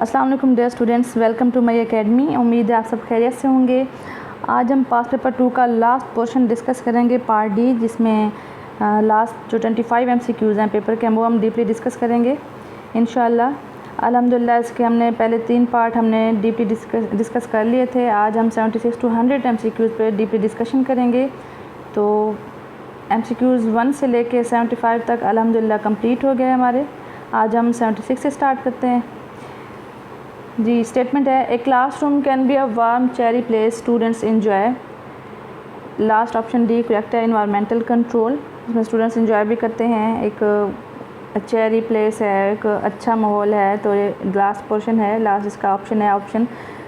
अस्सलाम वालेकुम dear students, welcome to my academy. उम्मीद है आप सब खैरियत से होंगे। आज हम पास पेपर 2 का लास्ट पोर्शन डिस्कस करेंगे, पार्ट डी, जिसमें लास्ट जो 25 MCQs हैं पेपर के, वो हम डीपली डिस्कस करेंगे इंशाल्लाह। अल्हम्दुलिल्लाह इसके हमने पहले 3 पार्ट हमने डीपली डिस्कस कर लिए थे। आज हम 76 to 100 MCQs पे डीपली डिस्कशन करेंगे। तो MCQs 1 से लेके 75 तक अल्हम्दुलिल्लाह कंप्लीट हो गए हमारे। आज हम 76 से स्टार्ट करते हैं जी। स्टेटमेंट है, a classroom can be a warm cherry place students enjoy. Last option D correct है, इन्वायरमेंटल कंट्रोल, इसमें स्टूडेंट्स इन्जॉय भी करते हैं। एक चेरी प्लेस है, एक अच्छा माहौल है, तो ये लास्ट पोर्शन है, लास्ट इसका ऑप्शन है option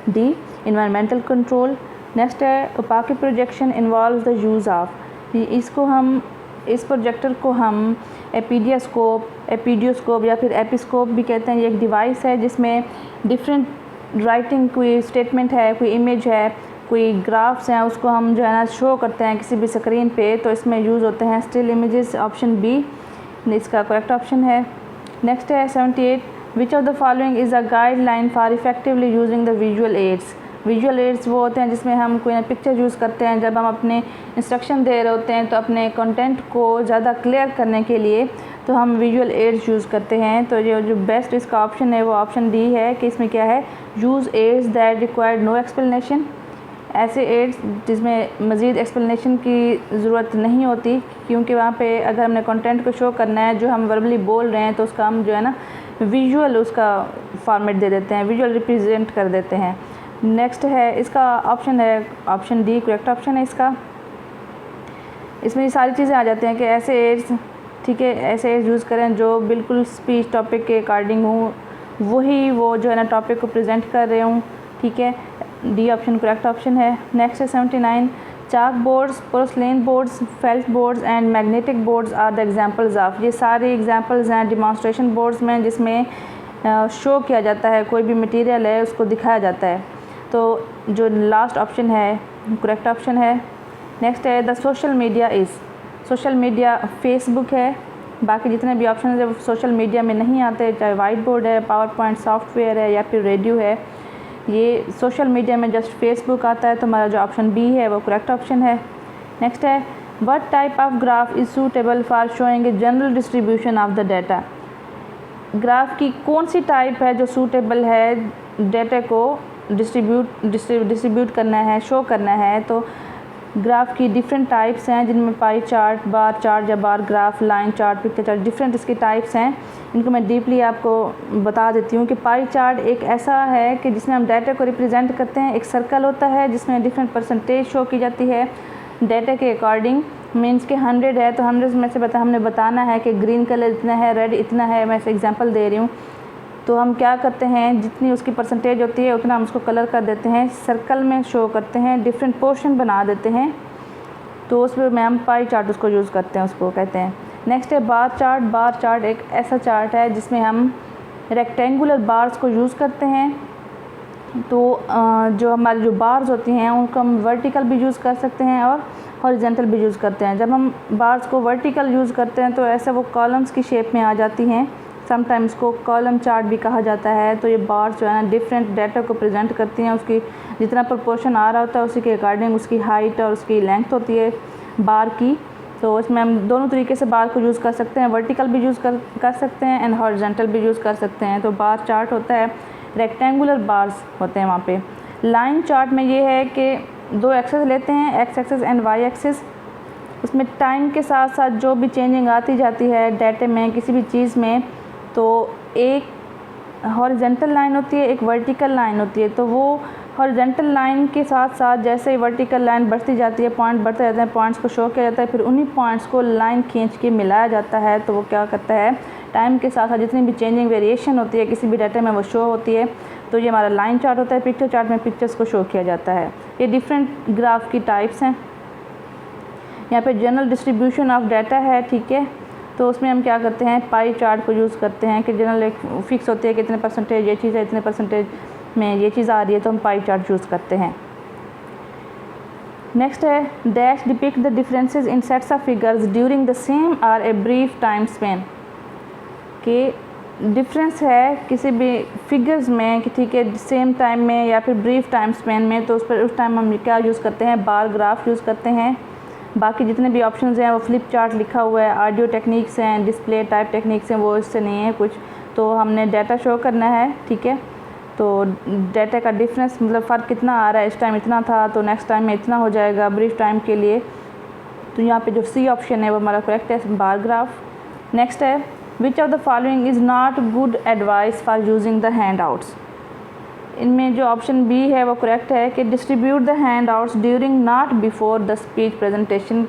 D, environmental control. Next है, opaque projection involves the use of. इसको हम इस प्रोजेक्टर को हम एपीडियोस्कोप या फिर एपिस्कोप भी कहते हैं। ये एक डिवाइस है जिसमें डिफरेंट राइटिंग, कोई स्टेटमेंट है, कोई इमेज है, कोई ग्राफ्स हैं, उसको हम जो है ना शो करते हैं किसी भी स्क्रीन पे, तो इसमें यूज़ होते हैं स्टिल इमेजेस। ऑप्शन बी इसका करेक्ट ऑप्शन है। नेक्स्ट है 78, विच of the following is a guideline for effectively using the visual ads. Visual aids वो होते हैं जिसमें हम कोई पिक्चर यूज़ करते हैं जब हम अपने इंस्ट्रक्शन दे रहे होते हैं, तो अपने कंटेंट को ज़्यादा क्लियर करने के लिए तो हम विजुअल एड्स यूज़ करते हैं। तो ये जो बेस्ट इसका ऑप्शन है वो ऑप्शन डी है कि इसमें क्या है, use aids that require no explanation. ऐसे एड्स जिसमें मज़ीद एक्सप्लेनेशन की ज़रूरत नहीं होती, क्योंकि वहाँ पे अगर हमने कंटेंट को शो करना है जो हम वर्बली बोल रहे हैं, तो उसका हम जो है ना विजुअल उसका फॉर्मेट दे देते हैं, विजुअल रिप्रेजेंट कर देते हैं। नेक्स्ट है इसका ऑप्शन है ऑप्शन डी, करेक्ट ऑप्शन है इसका। इसमें ये सारी चीज़ें आ जाती हैं कि ऐसे एड्स, ठीक है, ऐसे एड्स यूज़ करें जो बिल्कुल स्पीच टॉपिक के अकॉर्डिंग हो, वही वो जो है ना टॉपिक को प्रेजेंट कर रहे हूँ, ठीक है। डी ऑप्शन करेक्ट ऑप्शन है। नेक्स्ट है 79, chalk boards, porcelain boards, felt boards and magnetic boards are the examples of. ये सारे एग्जांपल्स हैं डिमॉन्स्ट्रेशन बोर्ड्स में, जिसमें शो किया जाता है, कोई भी मटेरियल है उसको दिखाया जाता है। तो जो लास्ट ऑप्शन है करेक्ट ऑप्शन है। नेक्स्ट है, the social media is. Social media Facebook है, बाकी जितने भी ऑप्शन है वो सोशल मीडिया में नहीं आते, चाहे वाइट बोर्ड है, पावर पॉइंट सॉफ्टवेयर है या फिर रेडियो है, ये सोशल मीडिया में जस्ट फेसबुक आता है। तो हमारा जो ऑप्शन बी है वो करेक्ट ऑप्शन है। नेक्स्ट है, what type of graph is suitable for showing a general distribution of the data. Graph की कौन सी टाइप है जो सूटेबल है डाटा को डिस्ट्रीब्यूट करना है, शो करना है। तो ग्राफ की डिफरेंट टाइप्स हैं, जिनमें पाई चार्ट, बार चार्ट या bar graph, line chart, picture chart, different इसकी टाइप्स हैं। इनको मैं डीपली आपको बता देती हूँ कि पाई चार्ट एक ऐसा है कि जिसमें हम डाटा को रिप्रेजेंट करते हैं। एक सर्कल होता है जिसमें डिफरेंट परसेंटेज शो की जाती है डाटा के अकॉर्डिंग। मीन्स के 100 है तो 100 में से हमने बताना है कि ग्रीन कलर इतना है, रेड इतना है। मैं ऐसे एग्जांपल दे रही हूँ। तो हम क्या करते हैं, जितनी उसकी परसेंटेज होती है उतना हम उसको कलर कर देते हैं, सर्कल में शो करते हैं, डिफरेंट पोर्शन बना देते हैं। तो उसमें हम पाई चार्ट उसको यूज़ करते हैं, उसको कहते हैं। नेक्स्ट है बार चार्ट। बार चार्ट एक ऐसा चार्ट है जिसमें हम रेक्टेंगुलर बार्स को यूज़ करते हैं। तो जो हमारी जो बार्स होती हैं उनको हम वर्टिकल भी यूज़ कर सकते हैं और हॉरिजेंटल भी यूज़ करते हैं। जब हम बार्स को वर्टिकल यूज़ करते हैं तो ऐसे वो कॉलम्स की शेप में आ जाती हैं। समटाइम्स को कॉलम चार्ट भी कहा जाता है। तो ये बार्स जो है ना डिफरेंट डाटा को प्रेजेंट करती हैं, उसकी जितना प्रोपोर्शन आ रहा होता है उसी के अकॉर्डिंग उसकी हाइट और उसकी लेंथ होती है बार की। तो इसमें हम दोनों तरीके से बार को यूज़ कर सकते हैं, वर्टिकल भी यूज़ कर सकते हैं एंड हॉरिजॉन्टल भी यूज़ कर सकते हैं। तो बार चार्ट होता है, रेक्टेंगुलर बार्स होते हैं वहाँ पे। लाइन चार्ट में ये है कि 2 एक्सेस लेते हैं, X axis and Y axis. उसमें टाइम के साथ साथ जो भी चेंजिंग आती जाती है डाटे में, किसी भी चीज़ में, तो एक हॉरिजेंटल लाइन होती है, एक वर्टिकल लाइन होती है। तो वो हॉरिजेंटल लाइन के साथ साथ जैसे ही वर्टिकल लाइन बढ़ती जाती है, पॉइंट बढ़ते जाते हैं, पॉइंट्स को शो किया जाता है, फिर उन्हीं पॉइंट्स को लाइन खींच के मिलाया जाता है। तो वो क्या करता है, टाइम के साथ साथ जितनी भी चेंजिंग वेरिएशन होती है किसी भी डाटा में वो शो होती है। तो ये हमारा लाइन चार्ट होता है। पिक्चर चार्ट में पिक्चर्स को शो किया जाता है। ये डिफरेंट ग्राफ की टाइप्स हैं। यहाँ पे जनरल डिस्ट्रीब्यूशन ऑफ डाटा है, ठीक है। तो उसमें हम क्या करते हैं, पाई चार्ट को यूज़ करते हैं कि जनरल एक फिक्स होती है कि इतने परसेंटेज ये चीज़ है, इतने परसेंटेज में ये चीज़ आ रही है, तो हम पाई चार्ट यूज़ करते हैं। नेक्स्ट है, dash depict the differences in sets of figures during the same और ए ब्रीफ टाइम स्पेन। कि डिफरेंस है किसी भी फिगर्स में कि ठीक है सेम टाइम में या फिर ब्रीफ टाइम स्पेन में, तो उस टाइम हम क्या यूज़ करते हैं, बार ग्राफ यूज़ करते हैं। बाकी जितने भी ऑप्शंस हैं वो फ्लिप चार्ट लिखा हुआ है, ऑडियो टेक्निक्स हैं, डिस्प्ले टाइप टेक्निक्स हैं, वो इससे नहीं है कुछ। तो हमने डाटा शो करना है, ठीक है। तो डाटा का डिफरेंस मतलब फ़र्क कितना आ रहा है, इस टाइम इतना था तो नेक्स्ट टाइम में इतना हो जाएगा ब्रीफ टाइम के लिए। तो यहाँ पे जो सी ऑप्शन है वो हमारा करेक्ट है, बार ग्राफ। नेक्स्ट है which of the following is not good advice for using the hand outs. इनमें जो ऑप्शन बी है वो करेक्ट है कि distribute the hand outs during not before the speech presentation,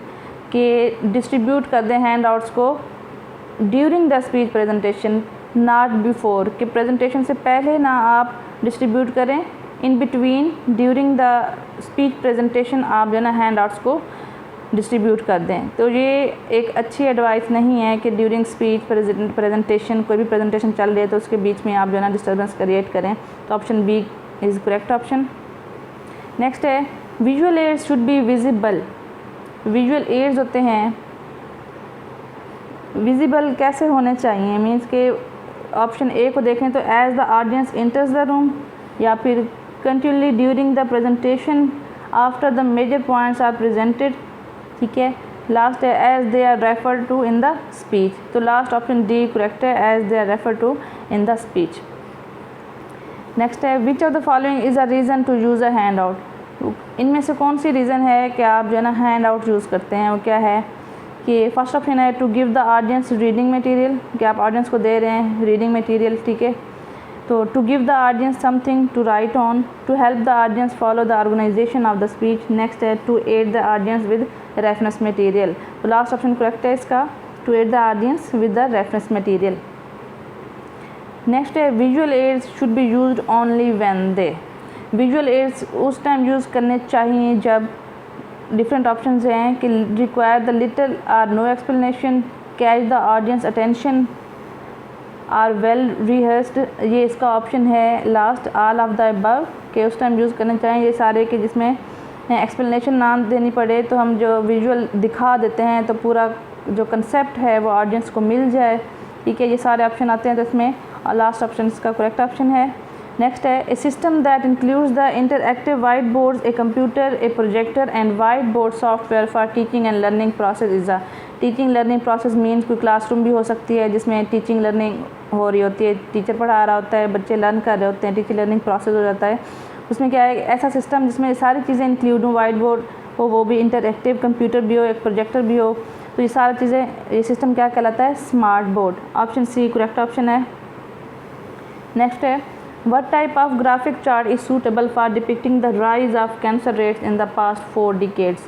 के डिस्ट्रीब्यूट कर दें हैंड आउट्स को during the speech presentation, not before, कि प्रेजेंटेशन से पहले ना आप डिस्ट्रीब्यूट करें, in between during the speech presentation आप जो है ना हैंड आउट्स को डिस्ट्रीब्यूट कर दें। तो ये एक अच्छी एडवाइस नहीं है कि ड्यूरिंग स्पीच प्रेजेंटेशन, कोई भी प्रेजेंटेशन चल रही है तो उसके बीच में आप जो है ना डिस्टर्बेंस क्रिएट करें। तो option B is correct option. Next है visual aids should be visible. Visual aids होते हैं विजिबल कैसे होने चाहिए, मीन्स के ऑप्शन ए को देखें तो as the audience enters the room, या फिर continuously during the presentation, after the major points are presented, ठीक है। लास्ट है as they are refer to in the speech. तो लास्ट ऑप्शन डी करेक्ट है, as they are refer to in the speech. Next है which of the following is a reason to use a handout. इनमें से कौन सी reason है कि आप जो है ना हैंड आउट यूज़ करते हैं, वो क्या है कि फर्स्ट ऑप्शन है to give the audience reading material, कि आप ऑडियंस को दे रहे हैं रीडिंग मटेरियल, ठीक है। तो to give the audience something to write on, to help the audience follow the organisation of the speech. Next है to aid the audience with reference material. तो लास्ट ऑप्शन करेक्ट है इसका, to aid the audience with the reference material. Next है visual aids should be used only when they. Visual aids उस time use करने चाहिए जब different options हैं कि रिक्वायर द लिटिल और no explanation, catch the audience attention, are well rehearsed, ये इसका ऑप्शन है last, all of the above, के उस टाइम यूज़ करने चाहिए ये सारे कि जिसमें एक्सप्लेनेशन ना देनी पड़े, तो हम जो विजुअल दिखा देते हैं तो पूरा जो कंसेप्ट है वो ऑडियंस को मिल जाए, ठीक है। ये सारे ऑप्शन आते हैं तो इसमें लास्ट ऑप्शन इसका करेक्ट ऑप्शन है। नेक्स्ट है a system that includes the interactive white boards, a computer, a projector and white board software for teaching and learning process is a. Teaching learning process means कोई classroom भी हो सकती है जिसमें teaching learning हो रही होती है, टीचर पढ़ा रहा होता है, बच्चे लर्न कर रहे होते हैं, टीचिंग लर्निंग प्रोसेस हो जाता है। उसमें क्या है, ऐसा सिस्टम जिसमें सारी चीज़ें इंक्लूड हों, वाइट बोर्ड हो, वो भी इंटरएक्टिव, कंप्यूटर भी हो, एक प्रोजेक्टर भी हो, तो ये सारी चीज़ें, ये सिस्टम क्या कहलाता है, smart board. Option C correct option है। नेक्स्ट है what type of graphic chart is suitable for depicting the rise of cancer rates in the past 4 decades?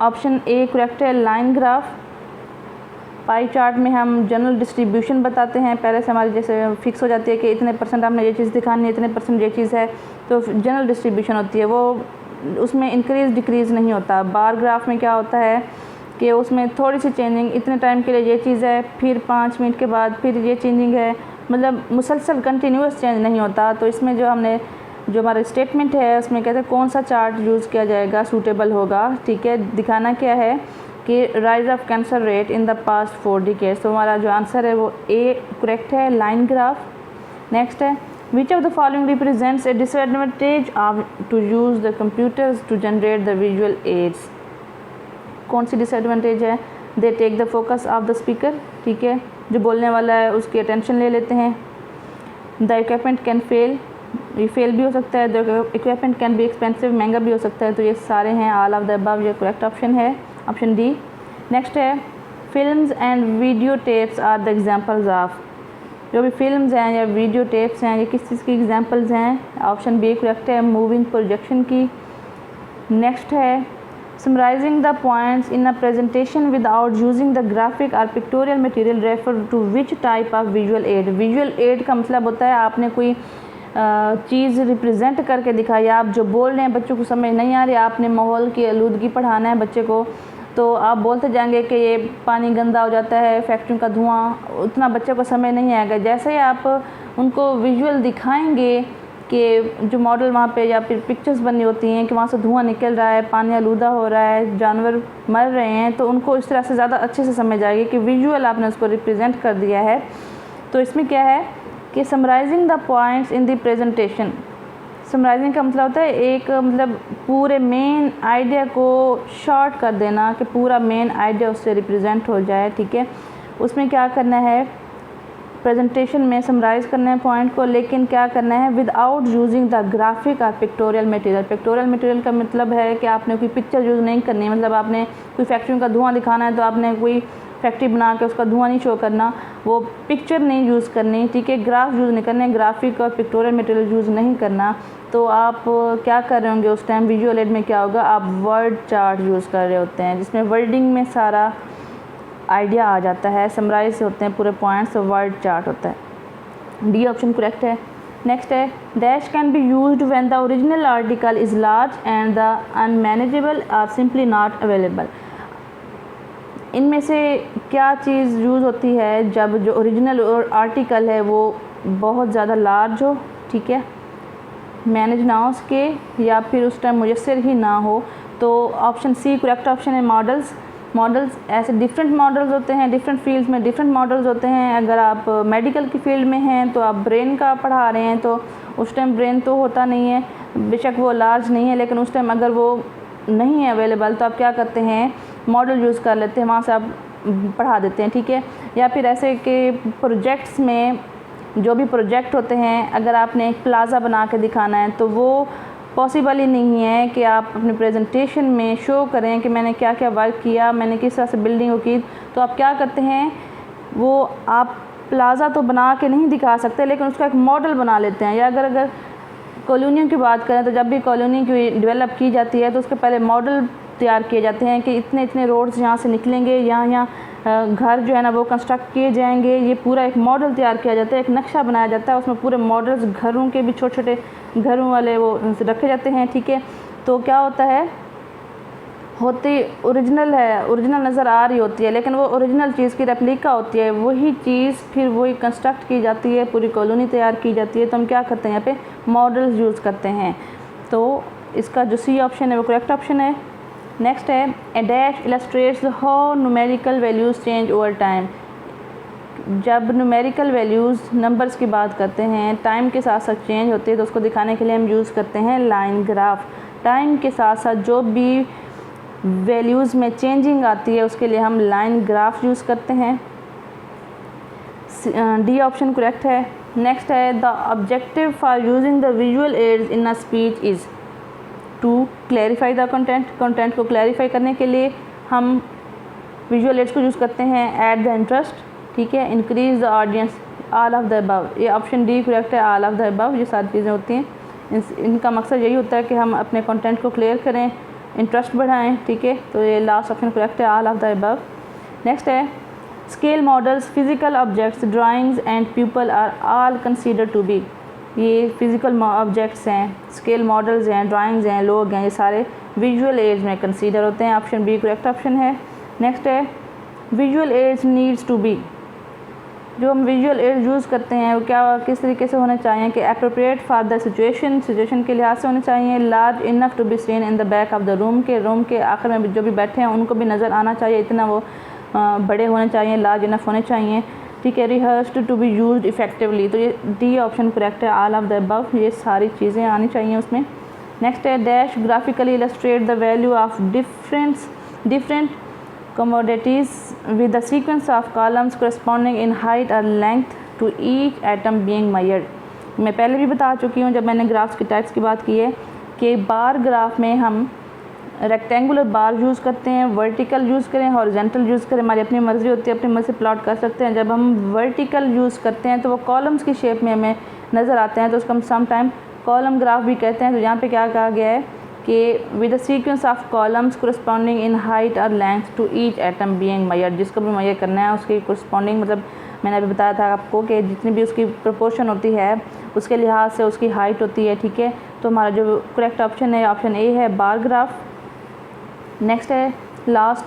Option A correct है, लाइन ग्राफ। पाई चार्ट में हम general distribution बताते हैं, पहले से हमारी जैसे फिक्स हो जाती है कि इतने परसेंट हमने ये चीज़ दिखानी है, इतने परसेंट ये चीज़ है, तो जनरल डिस्ट्रीब्यूशन होती है, वो उसमें इंक्रीज़ डिक्रीज़ नहीं होता। बार ग्राफ में क्या होता है कि उसमें थोड़ी सी चेंजिंग, इतने टाइम के लिए ये चीज़ है, फिर 5 मिनट के बाद फिर ये चेंजिंग है, मतलब मुसलसल कंटिन्यूस चेंज नहीं होता। तो इसमें जो हमने जो हमारा स्टेटमेंट है उसमें कहते हैं कौन सा चार्ट यूज़ किया जाएगा, सूटेबल होगा, ठीक है। दिखाना क्या है कि rise of cancer rate in the past 4 decades, तो हमारा जो आंसर है वो ए करेक्ट है, लाइन ग्राफ। नेक्स्ट है which of the following represents a disadvantage of to use the computers to generate the visual aids. कौन सी disadvantage है, they take the focus of the speaker, ठीक है, जो बोलने वाला है उसकी अटेंशन ले लेते हैं। द इक्विपमेंट कैन फेल, ये फेल भी हो सकता है। The equipment can be expensive, महंगा भी हो सकता है। तो ये सारे हैं ऑल ऑफ द अबव, ये करेक्ट ऑप्शन है, ऑप्शन डी। नेक्स्ट है films and video tapes are the examples of. जो भी फिल्म्स हैं या वीडियो टेप्स हैं ये किस चीज़ की एग्जांपल्स हैं, ऑप्शन बी करेक्ट है, मूविंग प्रोजेक्शन की। नेक्स्ट है summarising the points in a presentation without using the graphic और pictorial material refer to which type of visual aid. Visual aid का मतलब होता है आपने कोई चीज़ रिप्रेजेंट करके दिखाई, आप जो बोल रहे हैं बच्चों को समझ नहीं आ रही, आपने माहौल की आलूदगी पढ़ाना है बच्चे को, तो आप बोलते जाएंगे कि ये पानी गंदा हो जाता है, फैक्ट्रियों का धुआं, उतना बच्चे को समझ नहीं आएगा। जैसे ही आप उनको विजुअल दिखाएंगे कि जो मॉडल वहाँ पे या फिर पिक्चर्स बनी होती हैं कि वहाँ से धुआं निकल रहा है, पानी आलूदा हो रहा है, जानवर मर रहे हैं, तो उनको इस तरह से ज़्यादा अच्छे से समझ आएगी कि विजुअल आपने उसको रिप्रेजेंट कर दिया है। तो इसमें क्या है कि summarising the points in the presentation. Summarising का मतलब होता है एक मतलब पूरे मेन आइडिया को शॉर्ट कर देना कि पूरा मेन आइडिया उससे रिप्रेजेंट हो जाए, ठीक है। उसमें क्या करना है, प्रेजेंटेशन में समराइज़ करना है पॉइंट को, लेकिन क्या करना है विदाउट यूजिंग द ग्राफिक और पिक्टोरियल मटेरियल। पिक्टोरियल मटेरियल का मतलब है कि आपने कोई पिक्चर यूज़ नहीं करनी है, मतलब आपने कोई फैक्ट्री का धुआं दिखाना है तो आपने कोई फैक्ट्री बना के उसका धुआं नहीं शो करना, वो पिक्चर नहीं यूज़ करनी, ठीक है। ग्राफ यूज़ नहीं करने, ग्राफिक और पिक्टोरियल मटेरियल यूज़ नहीं करना। तो आप क्या कर रहे होंगे उस टाइम, विजुअल एड में क्या होगा, आप वर्ड चार्ट यूज़ कर रहे होते हैं जिसमें वर्डिंग में सारा आइडिया आ जाता है, समराइज होते हैं पूरे पॉइंट्स, तो वर्ड चार्ट होता है। डी ऑप्शन करेक्ट है। नेक्स्ट है dash can be used when the original article is large and the unmanageable or simply not available. इनमें से क्या चीज़ यूज़ होती है जब जो ओरिजिनल आर्टिकल है वो बहुत ज़्यादा लार्ज हो, ठीक है, मैनेज ना हो उसके, या फिर उस टाइम मुयस्सर ही ना हो। तो ऑप्शन सी करेक्ट ऑप्शन है। मॉडल्स ऐसे डिफरेंट मॉडल्स होते हैं, डिफरेंट फील्ड्स में डिफरेंट मॉडल्स होते हैं। अगर आप मेडिकल की फील्ड में हैं तो आप ब्रेन का पढ़ा रहे हैं तो उस टाइम ब्रेन तो होता नहीं है, बेशक वो लार्ज नहीं है, लेकिन उस टाइम अगर वो नहीं है अवेलेबल तो आप क्या करते हैं, मॉडल यूज़ कर लेते हैं, वहाँ से आप पढ़ा देते हैं, ठीक है। या फिर ऐसे कि प्रोजेक्ट्स में जो भी प्रोजेक्ट होते हैं, अगर आपने एक प्लाज़ा बना के दिखाना है तो वो पॉसिबल ही नहीं है कि आप अपने प्रेजेंटेशन में शो करें कि मैंने क्या क्या वर्क किया, मैंने किस तरह से बिल्डिंग को की। तो आप क्या करते हैं, वो आप प्लाज़ा तो बना के नहीं दिखा सकते, लेकिन उसका एक मॉडल बना लेते हैं। या अगर कॉलोनियों की बात करें तो जब भी कॉलोनी की डेवलप की जाती है तो उसके पहले मॉडल तैयार किए जाते हैं कि इतने इतने रोड्स यहाँ से निकलेंगे, यहाँ घर जो है ना वो कंस्ट्रक्ट किए जाएंगे, ये पूरा एक मॉडल तैयार किया जाता है, एक नक्शा बनाया जाता है, उसमें पूरे मॉडल्स घरों के भी छोटे छोटे घरों वाले वो रखे जाते हैं, ठीक है। तो क्या होता है, होती ओरिजिनल है, ओरिजिनल नज़र आ रही होती है, लेकिन वो ओरिजिनल चीज़ की रेप्लिका होती है, वही चीज़ फिर वही कंस्ट्रक्ट की जाती है, पूरी कॉलोनी तैयार की जाती है। तो हम क्या करते हैं, यहाँ पे मॉडल्स यूज़ करते हैं। तो इसका जो सी ऑप्शन है वो करेक्ट ऑप्शन है। नेक्स्ट है a dash illustrates how numerical values change over time. जब न्यूमेरिकल वैल्यूज़ नंबर्स की बात करते हैं टाइम के साथ साथ चेंज होते हैं तो उसको दिखाने के लिए हम यूज़ करते हैं लाइन ग्राफ। टाइम के साथ साथ जो भी वैल्यूज़ में चेंजिंग आती है उसके लिए हम लाइन ग्राफ यूज़ करते हैं। डी ऑप्शन करेक्ट है। नेक्स्ट है the objective for using the visual aids in a speech is to clarify the content को क्लैरिफाई करने के लिए हम विजुअल एड्स को यूज़ करते हैं। ऐड द इंटरेस्ट, ठीक है, increase the audience, all of the above. ये ऑप्शन डी करेक्ट है, ऑल ऑफ द अबव। ये सारी चीज़ें होती हैं, इनका मकसद यही होता है कि हम अपने कंटेंट को क्लियर करें, इंटरेस्ट बढ़ाएं, ठीक है। तो ये लास्ट ऑप्शन करेक्ट है, all of the above. Next है scale models physical objects drawings and people are all consider to be. ये फिजिकल ऑब्जेक्ट्स हैं, स्केल मॉडल्स हैं, ड्राइंग्स हैं, लोग हैं, ये सारे विजुअल एड्स में कंसीडर होते हैं। ऑप्शन बी करेक्ट ऑप्शन है। नेक्स्ट है visual aids needs to be. जो हम विजुअल एड्स यूज़ करते हैं वो क्या किस तरीके से होने चाहिए कि अप्रोप्रिएट फॉर द सिचुएशन के लिहाज से होने चाहिए। Large enough to be seen in the back of the room के आखिर में जो भी बैठे हैं उनको भी नज़र आना चाहिए, इतना वो बड़े होने चाहिए, लार्ज इनफ होने चाहिए, ठीक है। Rehearsed to be used effectively. तो ये डी ऑप्शन करेक्ट है, ऑल ऑफ द अबव। ये सारी चीज़ें आनी चाहिए उसमें। नेक्स्ट है dash graphically illustrate the value of different commodities with the sequence of columns corresponding in height or length to each atom being measured। मैं पहले भी बता चुकी हूँ जब मैंने ग्राफ्स की टाइप्स की बात की है कि बार ग्राफ में हम रेक्टेंगुलर बार यूज़ करते हैं, वर्टिकल यूज़ करें, हॉरिजॉन्टल यूज़ करें, हमारी अपनी मर्ज़ी होती है, अपनी मर्ज़ी से प्लॉट कर सकते हैं। जब हम वर्टिकल यूज़ करते हैं तो वो कॉलम्स की शेप में हमें नज़र आते हैं, तो उसको हम सम टाइम कॉलम ग्राफ भी कहते हैं। तो यहाँ पे क्या कहा गया है कि with the sequence of columns corresponding in height और length to each item being measured. जिसको भी मेजर करना है उसकी कोरस्पॉन्डिंग, मतलब मैंने अभी बताया था आपको कि जितनी भी उसकी प्रोपोर्शन होती है उसके लिहाज से उसकी हाइट होती है, ठीक है। तो हमारा जो करेक्ट ऑप्शन है ऑप्शन ए है, बार ग्राफ। नेक्स्ट है last,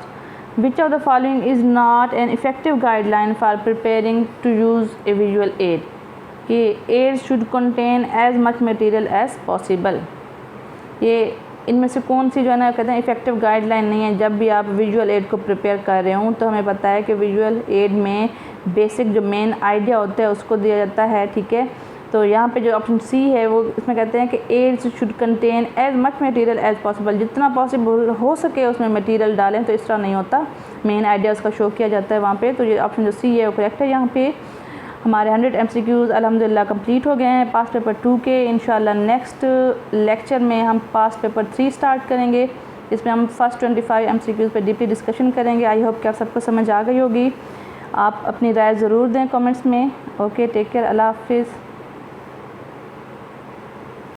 which of the following is not an effective guideline for preparing to use a visual aid. कि aids should contain as much material as possible. ये इनमें से कौन सी जो है ना कहते हैं इफ़ेक्टिव गाइडलाइन नहीं है। जब भी आप विजुअल एड को प्रिपेयर कर रहे हों तो हमें पता है कि विजुअल एड में बेसिक जो मेन आइडिया होता है उसको दिया जाता है, ठीक है। तो यहाँ पे जो ऑप्शन सी है वो इसमें कहते हैं कि aids should contain as much material as possible, जितना पॉसिबल हो सके उसमें मटेरियल डालें। तो इस तरह नहीं होता, मेन आइडिया उसका शो किया जाता है वहाँ पे। तो ये ऑप्शन जो सी है वो करेक्ट है। यहाँ पे हमारे 100 MCQs अल्हम्दुलिल्लाह कंप्लीट हो गए हैं पास्ट पेपर 2 के। इंशाल्लाह नेक्स्ट लेक्चर में हम पास्ट पेपर 3 स्टार्ट करेंगे, इसमें हम फर्स्ट 25 MCQs पे डीपली डिस्कशन करेंगे। आई होप कि आप सबको समझ आ गई होगी। आप अपनी राय ज़रूर दें कमेंट्स में। ओके, टेक केयर, अल्लाह हाफिज़।